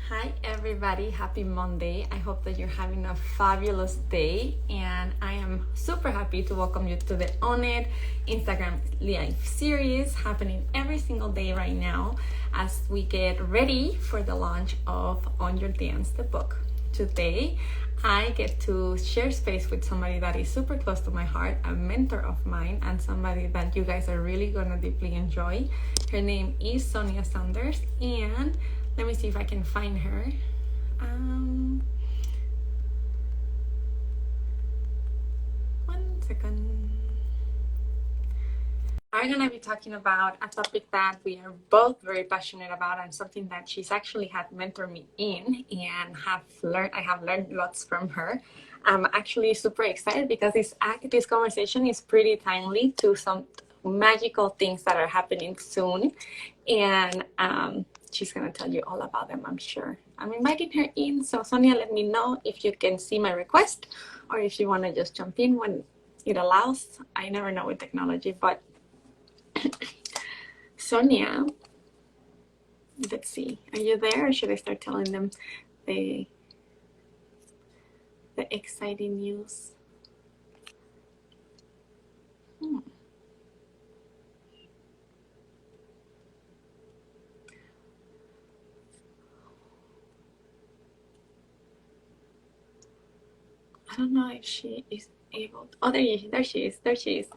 Hi, everybody. Happy Monday. I hope that you're having a fabulous day. And I am super happy to welcome you to the On It Instagram Live series happening every single day right now as we get ready for the launch of On Your Dance, the book. Today, I get to share space with somebody that is super close to my heart, a mentor of mine, and somebody that you guys are really going to deeply enjoy. Her name is Sonia Saunders, and let me see if I can find her. One second. We're going to be talking about a topic that we are both very passionate about and something that she's actually had mentored me in and I have learned lots from her. I'm actually super excited because this conversation is pretty timely to some magical things that are happening soon. And she's going to tell you all about them, I'm sure. I'm inviting her in. So Sonia, let me know if you can see my request or if you want to just jump in when it allows. I never know with technology, but Sonia, let's see. Are you there, or should I start telling them the exciting news? I don't know if she is able to. Oh, there she is. There she is.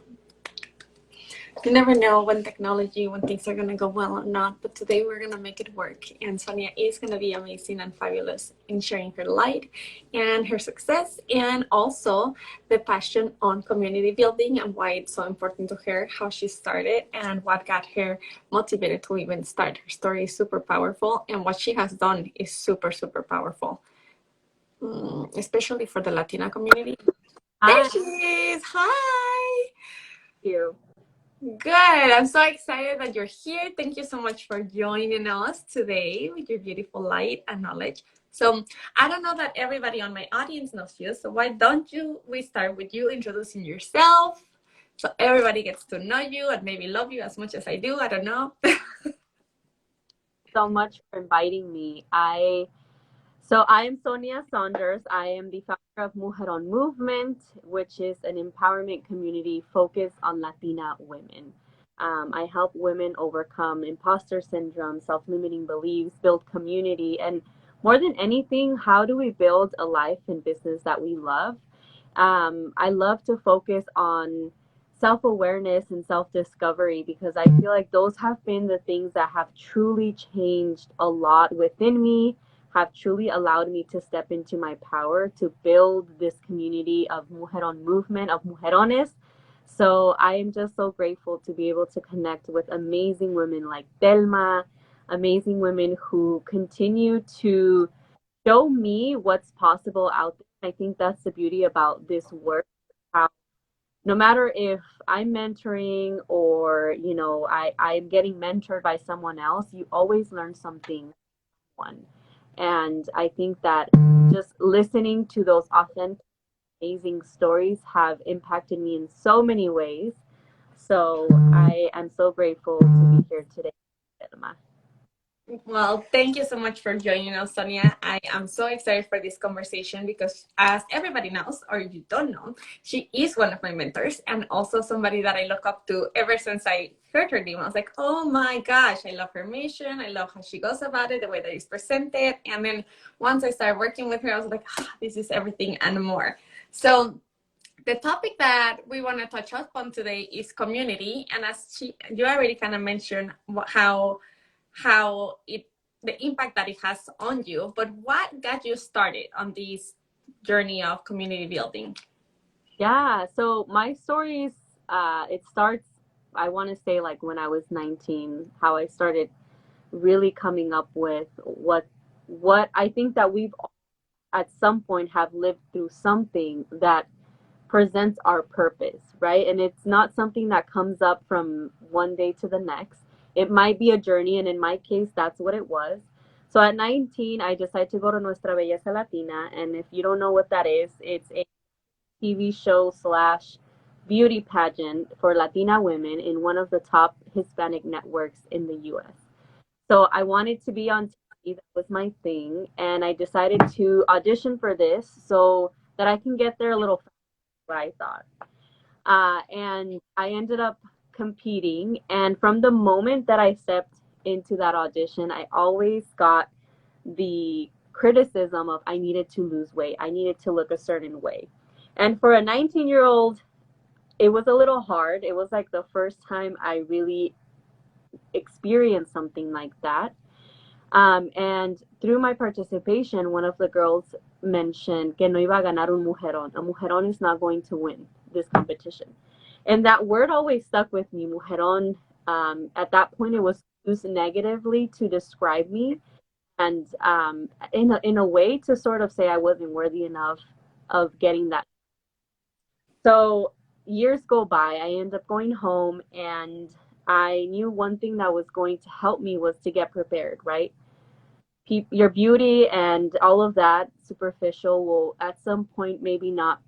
You never know when things are going to go well or not, but today we're going to make it work. And Sonia is going to be amazing and fabulous in sharing her light and her success, and also the passion on community building and why it's so important to her, how she started, and what got her motivated to even start. Her story is super powerful, and what she has done is super, super powerful, especially for the Latina community. There Hi, she is. Hi. you. Good. I'm so excited that you're here. Thank you so much for joining us today with your beautiful light and knowledge. So I don't know that everybody on my audience knows you. So why don't we start with you introducing yourself so everybody gets to know you and maybe love you as much as I do. I don't know. So much for inviting me. I am Sonia Saunders. I am the founder of Mujer on Movement, which is an empowerment community focused on Latina women. I help women overcome imposter syndrome, self-limiting beliefs, build community, and more than anything, how do we build a life and business that we love? I love to focus on self awareness and self discovery because I feel like those have been the things that have truly changed a lot within me, have truly allowed me to step into my power to build this community of Mujeron movement, of Mujerones. So I am just so grateful to be able to connect with amazing women like Telma, amazing women who continue to show me what's possible out there. I think that's the beauty about this work. How no matter if I'm mentoring or I'm getting mentored by someone else, you always learn something one. And I think that just listening to those authentic, amazing stories have impacted me in so many ways. So I am so grateful to be here today, Emma. Well, thank you so much for joining us, Sonia. I am so excited for this conversation because, as everybody knows, or if you don't know, she is one of my mentors and also somebody that I look up to ever since I heard her name. I was like, oh my gosh, I love her mission. I love how she goes about it, the way that it's presented. And then once I started working with her, I was like, this is everything and more. So, the topic that we want to touch upon today is community. And as you already kind of mentioned how it the impact that it has on you, but what got you started on this journey of community building? Yeah, so my stories, it starts, I want to say, like when I was 19, how I started really coming up with what I think that we've all at some point have lived through something that presents our purpose, right? And it's not something that comes up from one day to the next. It might be a journey, and in my case, that's what it was. So at 19, I decided to go to Nuestra Belleza Latina, and if you don't know what that is, it's a TV show slash beauty pageant for Latina women in one of the top Hispanic networks in the US. So I wanted to be on That was my thing. And I decided to audition for this so that I can get there a little faster, what I thought. And I ended up competing. And from the moment that I stepped into that audition, I always got the criticism of I needed to lose weight, I needed to look a certain way. And for a 19-year-old, it was a little hard. It was like the first time I really experienced something like that. And through my participation, one of the girls mentioned que no iba a ganar un mujerón. A mujerón is not going to win this competition. And that word always stuck with me, mujerón. At that point, it was used negatively to describe me, and in a way to sort of say I wasn't worthy enough of getting that. So years go by. I end up going home, and I knew one thing that was going to help me was to get prepared, right? Your beauty and all of that superficial will at some point maybe not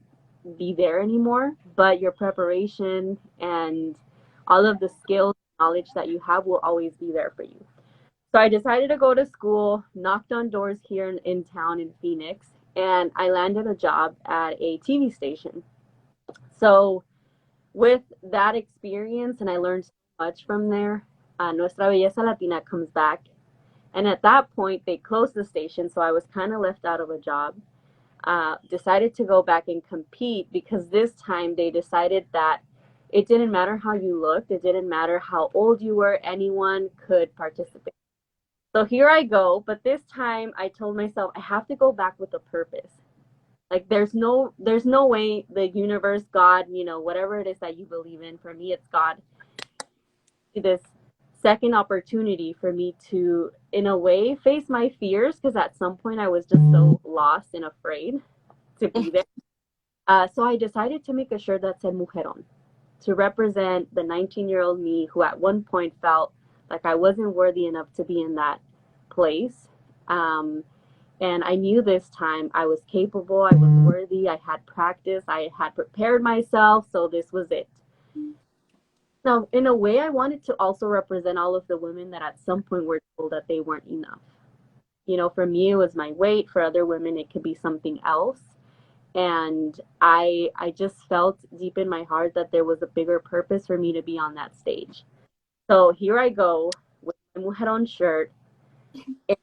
be there anymore, but your preparation and all of the skills, knowledge that you have will always be there for you. So I decided to go to school, knocked on doors here in town in Phoenix, and I landed a job at a TV station. So with that experience, and I learned so much from there, Nuestra Belleza Latina comes back. And at that point, they closed the station, so I was kind of left out of a job. Decided to go back and compete because this time they decided that it didn't matter how you looked, it didn't matter how old you were, anyone could participate. So here I go, but this time I told myself I have to go back with a purpose. Like there's no way the universe, God, whatever it is that you believe in, for me it's God, this second opportunity for me to in a way face my fears because at some point I was just so lost and afraid to be there. So I decided to make a shirt that said Mujeron to represent the 19-year-old me who at one point felt like I wasn't worthy enough to be in that place. Um, and I knew this time I was capable, I was worthy, I had practice, I had prepared myself, so this was it. Now, in a way, I wanted to also represent all of the women that at some point were told that they weren't enough. For me, it was my weight. For other women, it could be something else. And I just felt deep in my heart that there was a bigger purpose for me to be on that stage. So here I go with my Mujeron shirt. And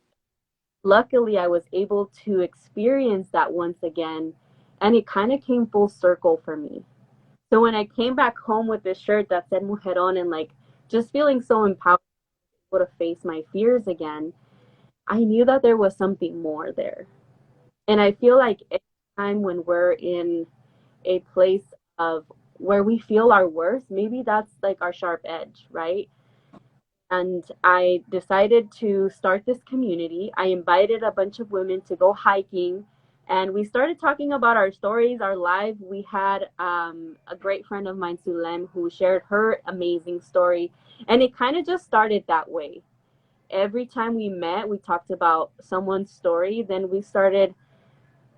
luckily, I was able to experience that once again. And it kind of came full circle for me. So when I came back home with this shirt that said Mujeron and like just feeling so empowered able to face my fears again, I knew that there was something more there. And I feel like any time when we're in a place of where we feel our worth, maybe that's like our sharp edge, right? And I decided to start this community. I invited a bunch of women to go hiking, and we started talking about our stories, our lives. We had a great friend of mine, Sulem, who shared her amazing story, and it kind of just started that way. Every time we met, we talked about someone's story. Then we started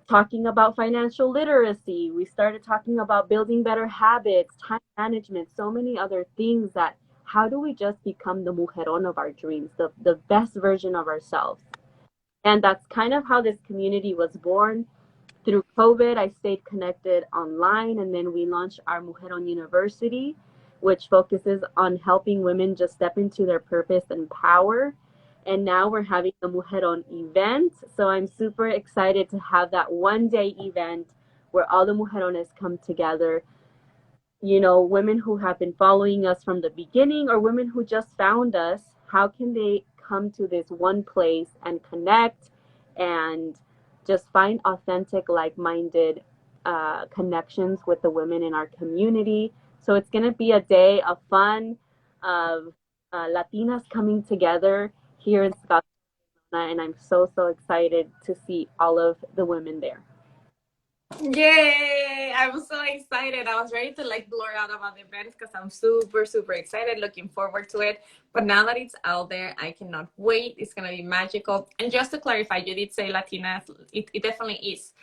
talking about financial literacy. We started talking about building better habits, time management, so many other things that how do we just become the mujeron of our dreams, the best version of ourselves? And that's kind of how this community was born. Through COVID, I stayed connected online, and then we launched our Mujeron University, which focuses on helping women just step into their purpose and power. And now we're having the Mujeron event. So I'm super excited to have that one-day event where all the Mujerones come together. Women who have been following us from the beginning or women who just found us, how can they come to this one place and connect and just find authentic, like-minded connections with the women in our community? So it's going to be a day of fun, of Latinas coming together here in Scotland, and I'm so, so excited to see all of the women there. Yay! I'm so excited. I was ready to like blur out about the event because I'm super, super excited, looking forward to it. But now that it's out there, I cannot wait. It's gonna be magical. And just to clarify, you did say Latina. It definitely is.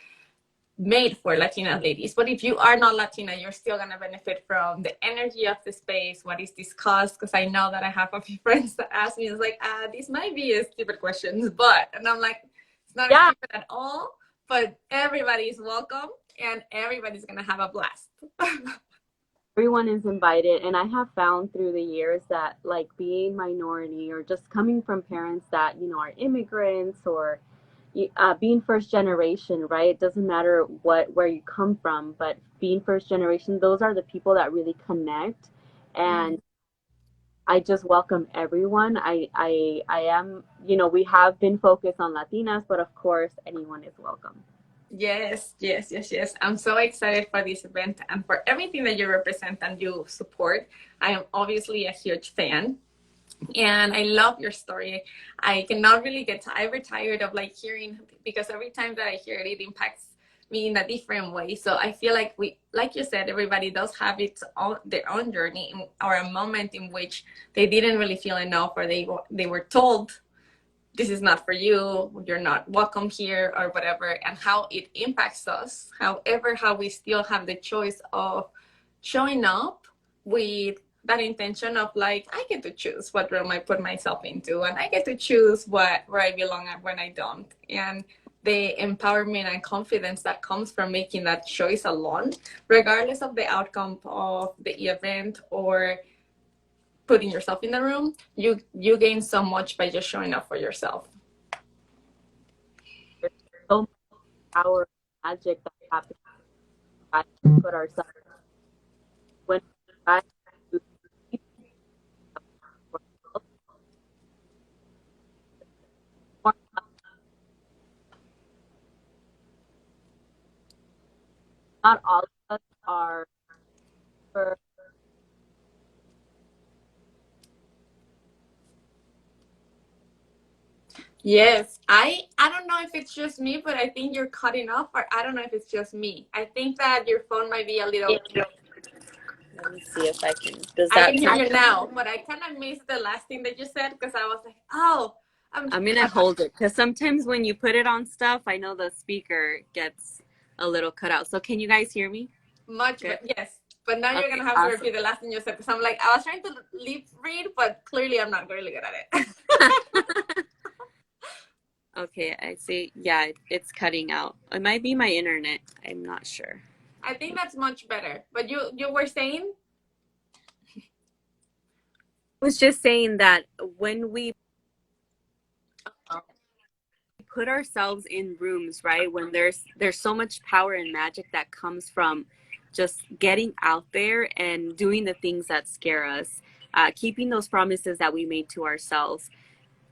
made for Latina ladies. But if you are not Latina, you're still gonna benefit from the energy of the space, what is discussed. Because I know that I have a few friends that ask me, it's like, this might be a stupid question, but, and I'm like, it's not Yeah, stupid at all, but everybody is welcome and everybody's gonna have a blast. everyone is invited. And I have found through the years that, like, being minority or just coming from parents that, are immigrants or being first generation, right? It doesn't matter where you come from, but being first generation, those are the people that really connect. Mm. And I just welcome everyone. I am, we have been focused on Latinas, but of course, anyone is welcome. Yes, yes, yes, yes. I'm so excited for this event and for everything that you represent and you support. I am obviously a huge fan and I love your story. I cannot really get tired of like hearing, because every time that I hear it, it impacts me in a different way. So I feel like like you said, everybody does have their own journey or a moment in which they didn't really feel enough, or they were told this is not for you, you're not welcome here, or whatever, and how it impacts us. However, how we still have the choice of showing up with that intention of like, I get to choose what room I put myself into, and I get to choose where I belong and when I don't. And the empowerment and confidence that comes from making that choice alone, regardless of the outcome of the event or putting yourself in the room, you gain so much by just showing up for yourself. There's so much power and magic that happens when we put ourselves when we try to keep ourselves. Not all of us are for Yes, I don't know if it's just me, but I think you're cutting off, or I don't know if it's just me. I think that your phone might be a little. let me see if I can. Does I that can hear sound? you now, but I kind of missed the last thing that you said because I was like, oh, I'm I'm gonna hold it because sometimes when you put it on stuff, I know the speaker gets a little cut out. So can you guys hear me? much, Good. but yes. But now you're Okay, gonna have to awesome. repeat the last thing you said because I'm like, I was trying to lip read, but clearly I'm not really good at it. Okay, I see. Yeah, it's cutting out. It might be my internet. I'm not sure. I think that's much better. But you were saying, I was just saying that when we put ourselves in rooms, right, when there's so much power and magic that comes from just getting out there and doing the things that scare us, keeping those promises that we made to ourselves,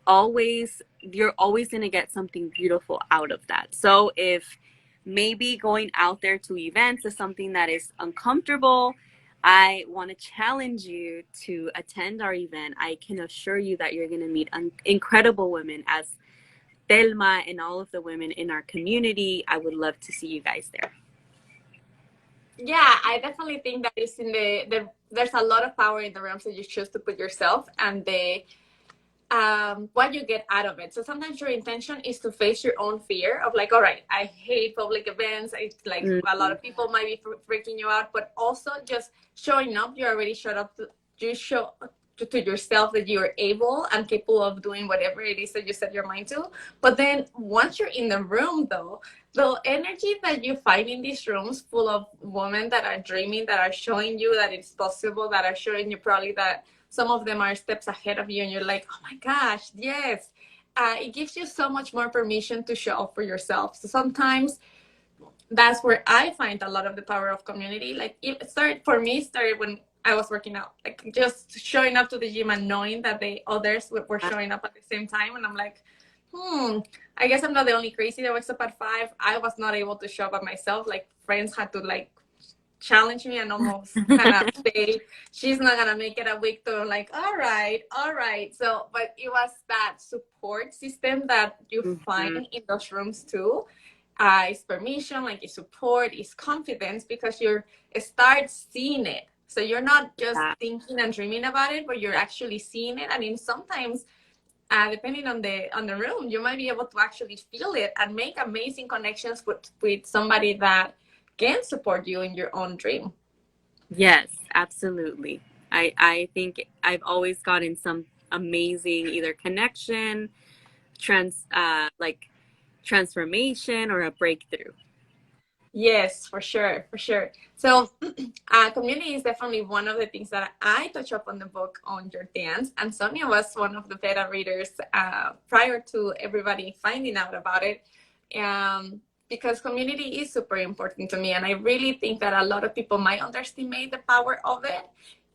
always you're always going to get something beautiful out of that. So if maybe going out there to events is something that is uncomfortable, I want to challenge you to attend our event. I can assure you that you're going to meet incredible women as Telma and all of the women in our community. I would love to see you guys there. yeah, I definitely think that is in there's a lot of power in the realms that you choose to put yourself and the what you get out of it. So sometimes your intention is to face your own fear of like, all right, I hate public events. It's like a lot Mm-hmm. of people might be freaking you out, but also just showing up. You already showed up. You show to yourself that you are able and capable of doing whatever it is that you set your mind to. But then once you're in the room, though, the energy that you find in these rooms full of women that are dreaming, that are showing you that it's possible, that are showing you probably that some of them are steps ahead of you and you're like, oh my gosh, yes. It gives you so much more permission to show up for yourself. So sometimes that's where I find a lot of the power of community. Like it started for me, started when I was working out, like just showing up to the gym and knowing that the others were showing up at the same time. And I'm like, I guess I'm not the only crazy that wakes up at 5. I was not able to show up by myself. Like friends had to like challenge me and almost kind of say she's not gonna make it a week to like all right. So but it was that support system that you find Mm-hmm. in those rooms too. It's permission, like it's support, it's confidence, because you start seeing it, so you're not just Yeah. thinking and dreaming about it, but you're actually seeing it. I mean, sometimes depending on the room, you might be able to actually feel it and make amazing connections with somebody that can support you in your own dream. Yes, absolutely. I think I've always gotten some amazing either connection, like transformation or a breakthrough. Yes, for sure, for sure. So, community is definitely one of the things that I touch up on the book on your dance. And Sonia was one of the beta readers prior to everybody finding out about it. Because community is super important to me. And I really think that a lot of people might underestimate the power of it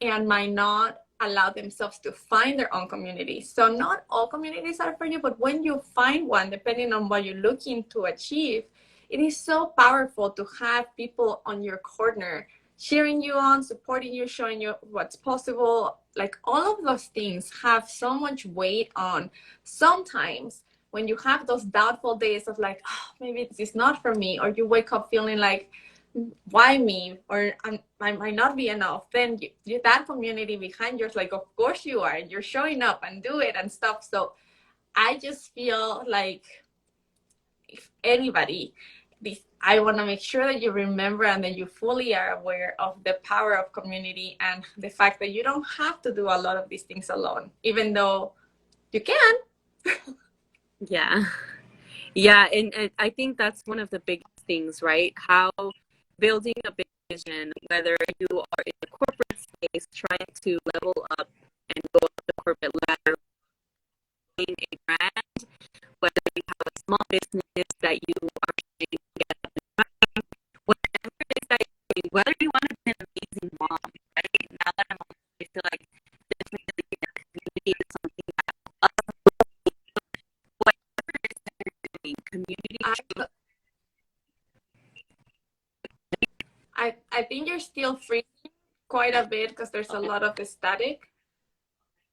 and might not allow themselves to find their own community. So, not all communities are for you, but when you find one, depending on what you're looking to achieve, it is so powerful to have people on your corner cheering you on, supporting you, showing you what's possible. Like all of those things have so much weight on. Sometimes when you have those doubtful days of like, oh, maybe this is not for me, or you wake up feeling like, why me, or I might not be enough, then that community behind you is like, of course you are, and you're showing up and do it and stuff. So I just feel like if anybody, this, I want to make sure that you remember and that you fully are aware of the power of community and the fact that you don't have to do a lot of these things alone, even though you can. Yeah. Yeah, and I think that's one of the biggest things, right? How building a big vision, whether you are in the corporate space trying to level up and go up the corporate ladder, being a brand, whether you have a small business that you are trying to get up and running, whatever it is that you're doing, whether you want to be an amazing mom, right? Now that I'm on, I feel like definitely the community is something that whatever it is that you're doing, community I, should. I think you're still freezing quite a bit because there's a lot of static.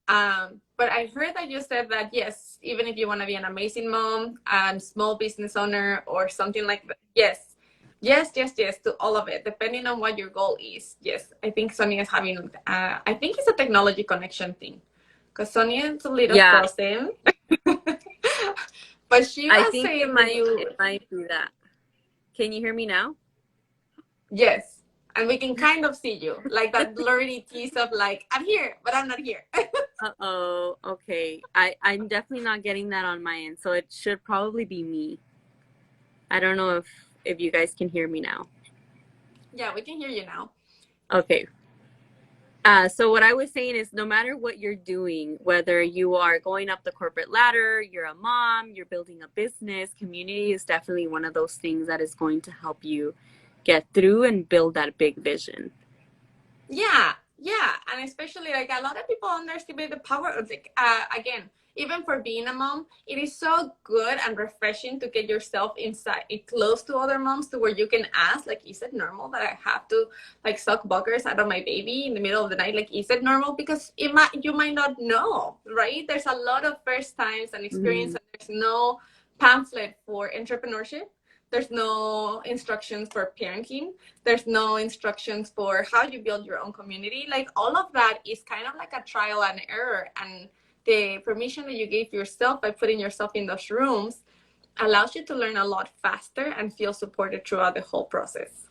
But I heard that you said that yes, even if you want to be an amazing mom and small business owner or something like that, yes, yes, yes, yes, to all of it, depending on what your goal is. Yes, I think Sonia is having. I think it's a technology connection thing, because Sonia is a little Yeah, frozen. But she I was think saying that it might be that. Can you hear me now? yes, and we can kind of see you, like that blurry tease of like I'm here, but I'm not here. Uh-oh. Okay. I'm definitely not getting that on my end, so it should probably be me. I don't know if you guys can hear me now. Yeah, we can hear you now. Okay. So what I was saying is no matter what you're doing, whether you are going up the corporate ladder, you're a mom, you're building a business, community is definitely one of those things that is going to help you get through and build that big vision. Yeah, yeah, and especially like a lot of people underestimate the power of like again, even for being a mom, it is so good and refreshing to get yourself inside close to other moms to where you can ask like, is it normal that I have to like suck buggers out of my baby in the middle of the night? Like, is it normal? Because you might not know, right? There's a lot of first times and experience, Mhm. and there's no pamphlet for entrepreneurship. There's no instructions for parenting. There's no instructions for how you build your own community. Like all of that is kind of like a trial and error. And the permission that you gave yourself by putting yourself in those rooms allows you to learn a lot faster and feel supported throughout the whole process.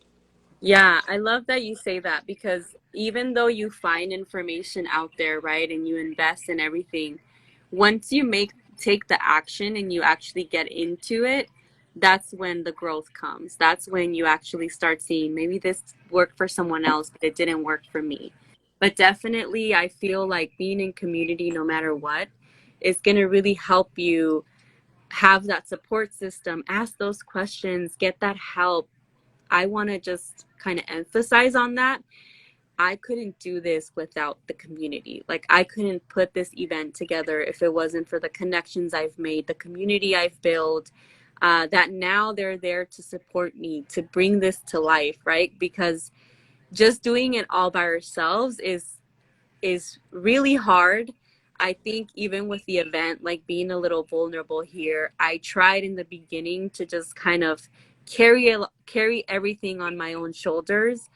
Yeah, I love that you say that because even though you find information out there, right, and you invest in everything, once you take the action and you actually get into it, that's when the growth comes. That's when you actually start seeing maybe this worked for someone else, but it didn't work for me. But definitely, I feel like being in community, no matter what, is going to really help you have that support system, ask those questions, get that help. I want to just kind of emphasize on that. I couldn't do this without the community. Like, I couldn't put this event together if it wasn't for the connections I've made, the community I've built, that now they're there to support me, to bring this to life, right? Because just doing it all by ourselves is really hard. I think even with the event, like being a little vulnerable here, I tried in the beginning to just kind of carry everything on my own shoulders,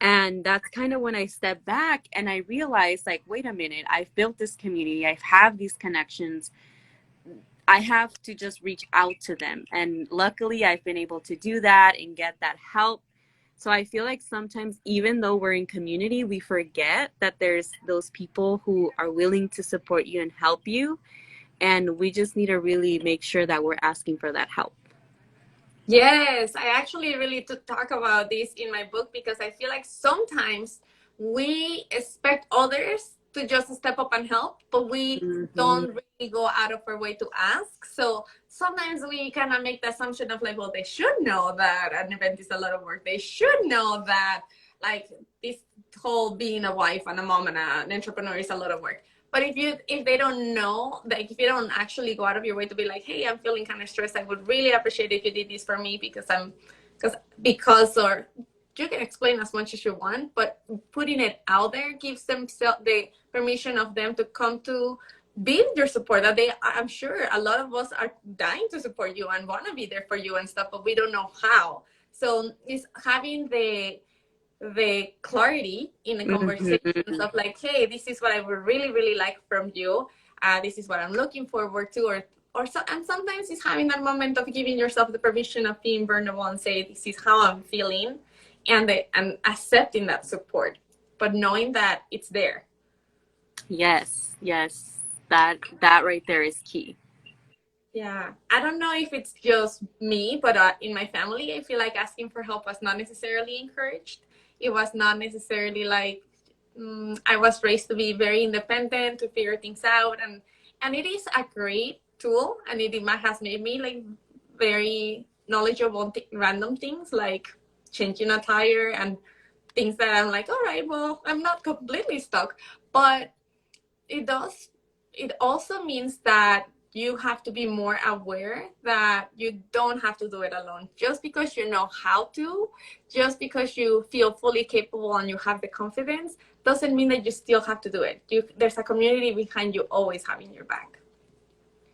And that's kind of when I stepped back and I realized, like, wait a minute, I've built this community, I have these connections, I have to just reach out to them. And luckily, I've been able to do that and get that help. So I feel like sometimes, even though we're in community, we forget that there's those people who are willing to support you and help you. And we just need to really make sure that we're asking for that help. Yes, I actually really to talk about this in my book because I feel like sometimes we expect others to just step up and help, but we Mm-hmm. don't really go out of our way to ask. So sometimes we kind of make the assumption of like, well, they should know that an event is a lot of work. They should know that like this whole being a wife and a mom and an entrepreneur is a lot of work. But if they don't know, like if you don't actually go out of your way to be like, hey, I'm feeling kind of stressed, I would really appreciate if you did this for me because or you can explain as much as you want, but putting it out there gives them the permission of them to come to be your support. That they, I'm sure a lot of us are dying to support you and want to be there for you and stuff, but we don't know how. So it's having the clarity in the conversations Mm-hmm. of like, hey, this is what I would really, really like from you. This is what I'm looking forward to, or so, and sometimes it's having that moment of giving yourself the permission of being vulnerable and say, this is how I'm feeling, and accepting that support, but knowing that it's there. Yes, yes. That right there is key. Yeah, I don't know if it's just me, but in my family, I feel like asking for help was not necessarily encouraged. It was not necessarily like I was raised to be very independent, to figure things out, and it is a great tool, and it has made me like very knowledgeable on random things like changing a tire and things that I'm like, all right, well, I'm not completely stuck, but it does it also means that you have to be more aware that you don't have to do it alone. Just because you know how to, just because you feel fully capable and you have the confidence, doesn't mean that you still have to do it. There's a community behind you always having your back.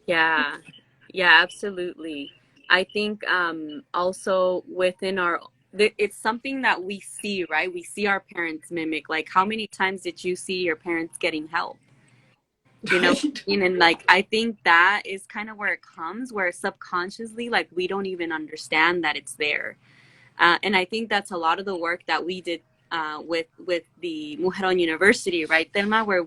Yeah. Yeah, absolutely. I think also within it's something that we see, right? We see our parents mimic. Like, how many times did you see your parents getting help? You know, Right. and like I think that is kind of where it comes, where subconsciously, like we don't even understand that it's there. And I think that's a lot of the work that we did with the Mujeron University, right, Telma, where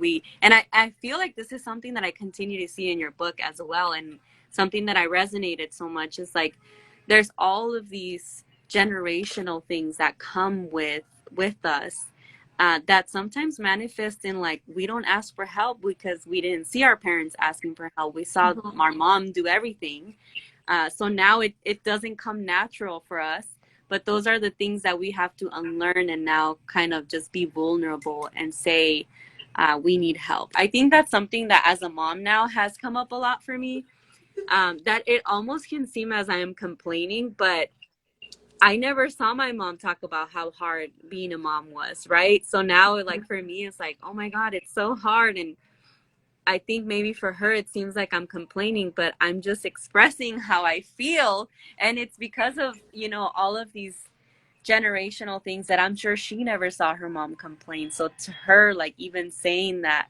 I feel like this is something that I continue to see in your book as well, and something that I resonated so much is like there's all of these generational things that come with us that sometimes manifest in like we don't ask for help because we didn't see our parents asking for help. We saw Mhm. our mom do everything. So now it doesn't come natural for us, but those are the things that we have to unlearn and now kind of just be vulnerable and say, we need help. I think that's something that as a mom now has come up a lot for me. That it almost can seem as I am complaining, but I never saw my mom talk about how hard being a mom was, right? So now, like for me, it's like, oh my God, it's so hard. And I think maybe for her, it seems like I'm complaining, but I'm just expressing how I feel. And it's because of, all of these generational things that I'm sure she never saw her mom complain. So to her, like even saying that,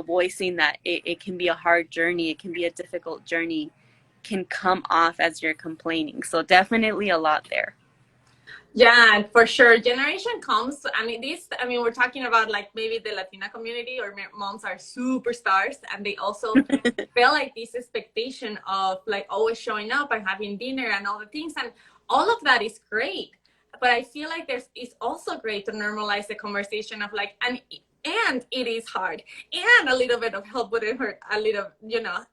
voicing that it can be a hard journey, it can be a difficult journey, can come off as you're complaining. So definitely a lot there. Yeah, for sure. Generation comes. We're talking about like maybe the Latina community or moms are superstars, and they also feel like this expectation of like always showing up and having dinner and all the things, and all of that is great. But I feel like it's also great to normalize the conversation of like, and it is hard, and a little bit of help wouldn't hurt a little,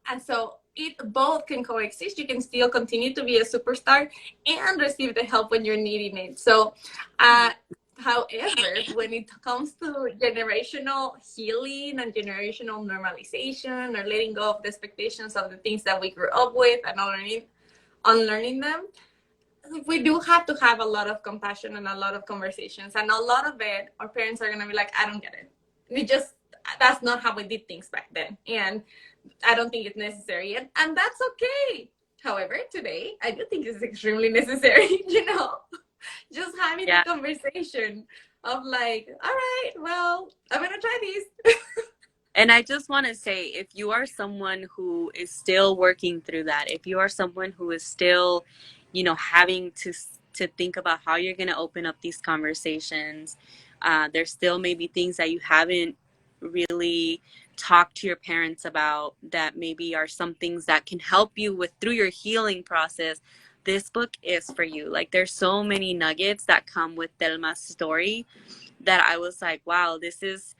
and so it both can coexist. You can still continue to be a superstar and receive the help when you're needing it. So, however, when it comes to generational healing and generational normalization or letting go of the expectations of the things that we grew up with and unlearning them, we do have to have a lot of compassion and a lot of conversations. And a lot of it, our parents are going to be like, I don't get it. That's not how we did things back then. And I don't think it's necessary. And that's okay. However, today, I do think it's extremely necessary, just having the Yeah. conversation. of like, all right, well, I'm gonna try these. And I just want to say, if you are someone who is still working through that, if you are someone who is still, having to think about how you're going to open up these conversations, there's still maybe things that you haven't really talked to your parents about that maybe are some things that can help you with through your healing process. This book is for you. Like, there's so many nuggets that come with Telma's story that I was like, wow, this is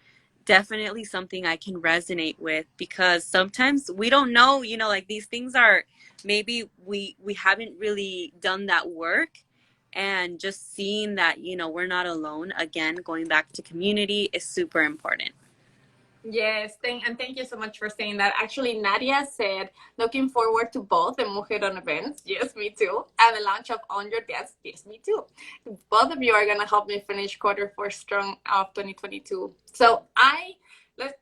definitely something I can resonate with, because sometimes we don't know, like these things are, maybe we haven't really done that work, and just seeing that, we're not alone, again, going back to community is super important. Yes, thank you so much for saying that. Actually, Nadia said, looking forward to both the Mujeron events. Yes, me too. And the launch of On Your Desk. Yes, me too. Both of you are going to help me finish quarter 4 strong of 2022. So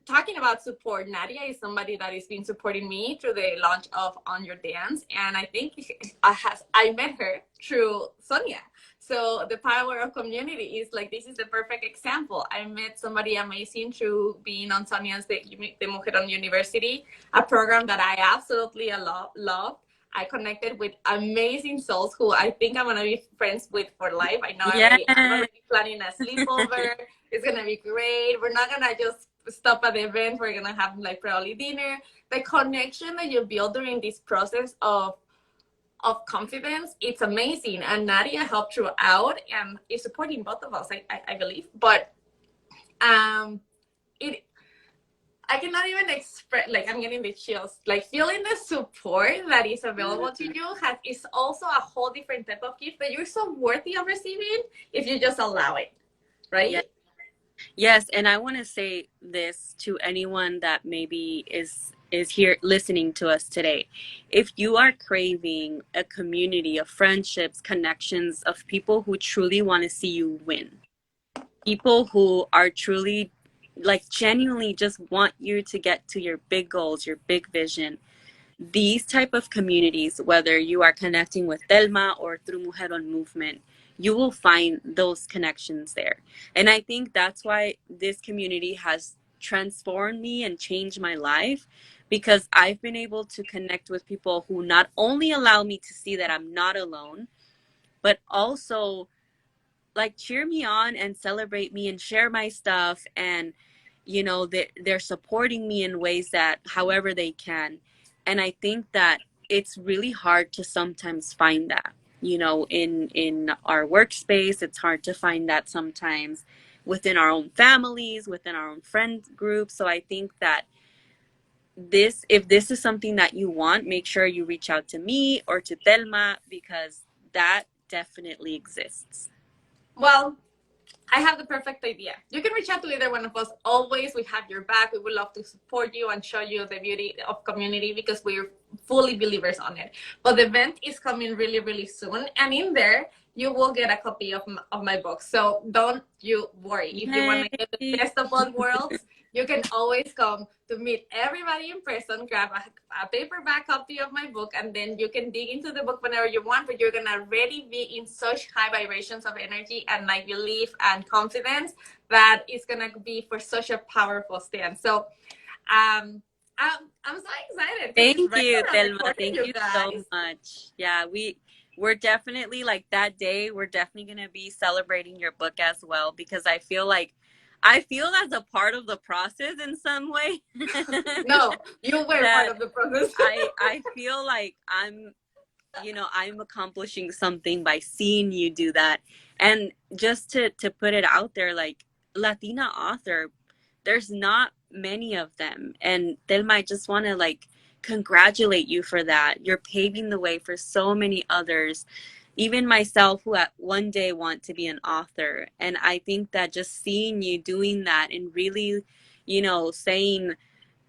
talking about support, Nadia is somebody that has been supporting me through the launch of On Your Dance. And I think I met her through Sonia. So the power of community is like, this is the perfect example. I met somebody amazing through being on Sonia's the Mujeron University, a program that I absolutely love. I connected with amazing souls who I think I'm gonna be friends with for life. I know Yeah. I'm already planning a sleepover. It's gonna be great. We're not gonna just stop at the event. We're gonna have like probably dinner. The connection that you build during this process of confidence, it's amazing. And Nadia helped throughout and is supporting both of us, I believe. But it I cannot even express, like, I'm getting the chills. Like, feeling the support that is available to you is also a whole different type of gift that you're so worthy of receiving if you just allow it, Yeah. right? Yes, and I want to say this to anyone that maybe is here listening to us today. If you are craving a community of friendships, connections, of people who truly want to see you win, people who are truly, like, genuinely just want you to get to your big goals, your big vision, these type of communities, whether you are connecting with Telma or through Mujer on Movement, you will find those connections there. And I think that's why this community has transformed me and changed my life, because I've been able to connect with people who not only allow me to see that I'm not alone, but also like cheer me on and celebrate me and share my stuff, and they're supporting me in ways that however they can. And I think that it's really hard to sometimes find that, in our workspace. It's hard to find that sometimes within our own families, within our own friend groups. So I think that if this is something that you want, make sure you reach out to me or to Telma, because that definitely exists. Well, I have the perfect idea. You can reach out to either one of us. Always, we have your back. We would love to support you and show you the beauty of community because we're fully believers on it. But the event is coming really, really soon. And in there, you will get a copy of my book. So don't you worry. If you want to get the Yay. best of both worlds, you can always come to meet everybody in person, grab a paperback copy of my book, and then you can dig into the book whenever you want, but you're going to already be in such high vibrations of energy and like belief and confidence that it's going to be for such a powerful stand. So I'm so excited because it's Thank right you, around the Telma. corner, Thank you you so guys. much. Yeah, we're definitely, like, that day, we're definitely gonna be celebrating your book as well, because I feel as a part of the process in some way. No, you were part That of the process. I feel like I'm accomplishing something by seeing you do that. And just to put it out there, like, Latina author, there's not many of them. And Telma, I just want to, like, congratulate you for that. You're paving the way for so many others, even myself, who at one day want to be an author. And I think that just seeing you doing that and really, saying,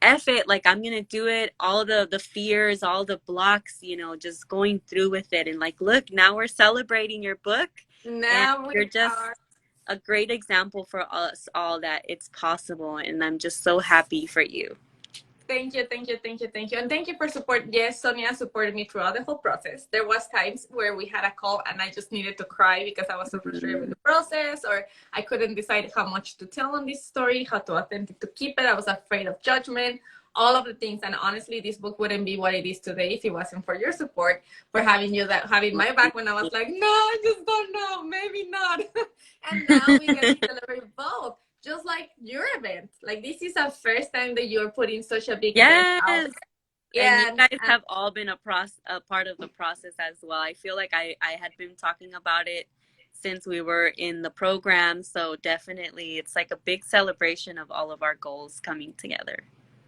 F it, like, I'm gonna do it, all the fears, all the blocks, just going through with it. And, like, look, now we're celebrating your book, and Now you're we are. just a great example for us all that it's possible, and I'm just so happy for you. Thank you, thank you, thank you, thank you. And thank you for support. Yes, Sonia supported me throughout the whole process. There was times where we had a call and I just needed to cry because I was so frustrated with Mhm. the process, or I couldn't decide how much to tell on this story, how to authentic to keep it. I was afraid of judgment, all of the things. And honestly, this book wouldn't be what it is today if it wasn't for your support, for having you that having my back when I was like, no, I just don't know, maybe not. And now we get to celebrate both, just like your event. Like this is the first time that you're putting such a big event out. Yes. And you And guys have all been a part of the process as well. I feel like I had been talking about it since we were in the program. So definitely it's like a big celebration of all of our goals coming together.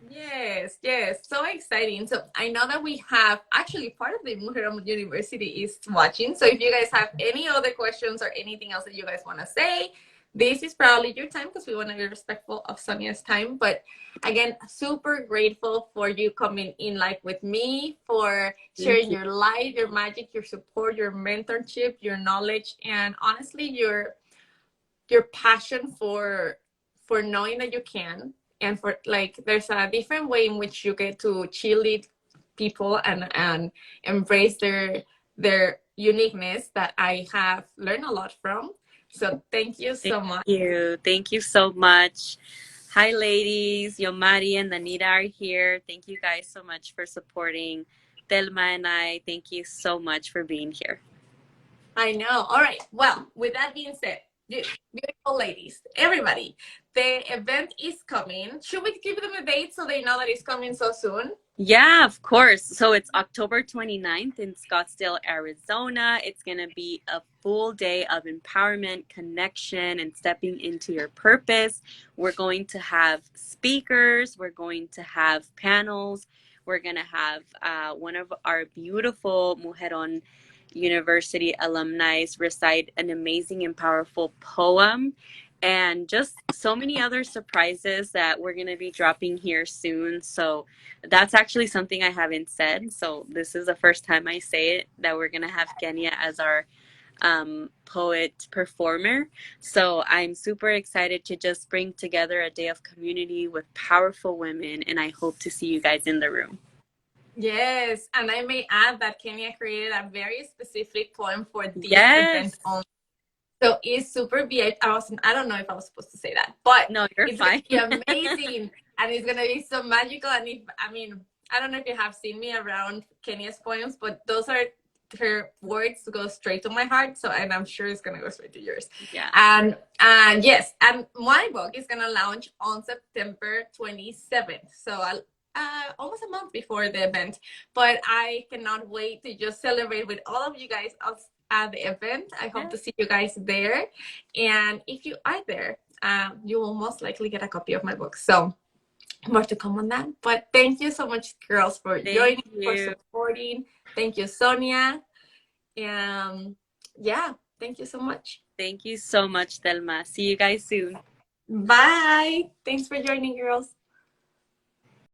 yes, yes, so exciting. So I know that we have actually part of the Mujer University is watching. So if you guys have any other questions or anything else that you guys want to say, this is probably your time because we want to be respectful of Sonia's time. But again, super grateful for you coming in like with me, for Thank sharing you. your light, your magic, your support, your mentorship, your knowledge, and honestly, your passion for knowing that you can, and for like there's a different way in which you get to cheerlead people and embrace their uniqueness that I have learned a lot from. So thank you Thank so much. you. Thank you so much. Hi, ladies. Yomari and Anita are here. Thank you guys so much for supporting Telma and I. Thank you so much for being here. I know. All right, well, with that being said, beautiful ladies, everybody, the event is coming. Should we give them a date so they know that it's coming so soon? Yeah, of course. So it's October 29th in Scottsdale, Arizona. It's going to be a full day of empowerment, connection, and stepping into your purpose. We're going to have speakers, we're going to have panels, we're going to have one of our beautiful Mujeron University alumni recite an amazing and powerful poem. And just so many other surprises that we're going to be dropping here soon. So, that's actually something I haven't said. So this is the first time I say it, that we're gonna have Kenya as our poet performer. So I'm super excited to just bring together a day of community with powerful women, and I hope to see you guys in the room. Yes, and I may add that Kenya created a very specific poem for this event Yes. only. So it's super VIP. I don't know if I was supposed to say that, but No, you're it's gonna fine. be amazing and it's gonna be so magical. And if I mean, I don't know if you have seen me around Kenya's poems, but those are her words to go straight to my heart. So and I'm sure it's gonna go straight to yours. Yeah. And yes, and my book is gonna launch on September 27th. So almost a month before the event, but I cannot wait to just celebrate with all of you guys at the event. I hope to see you guys there. And if you are there, you will most likely get a copy of my book. So more to come on that. But thank you so much, girls, for Thank joining, for you. supporting. Thank you, Sonia. And yeah, thank you so much. Thank you so much, Telma. See you guys soon. Bye. Thanks for joining, girls.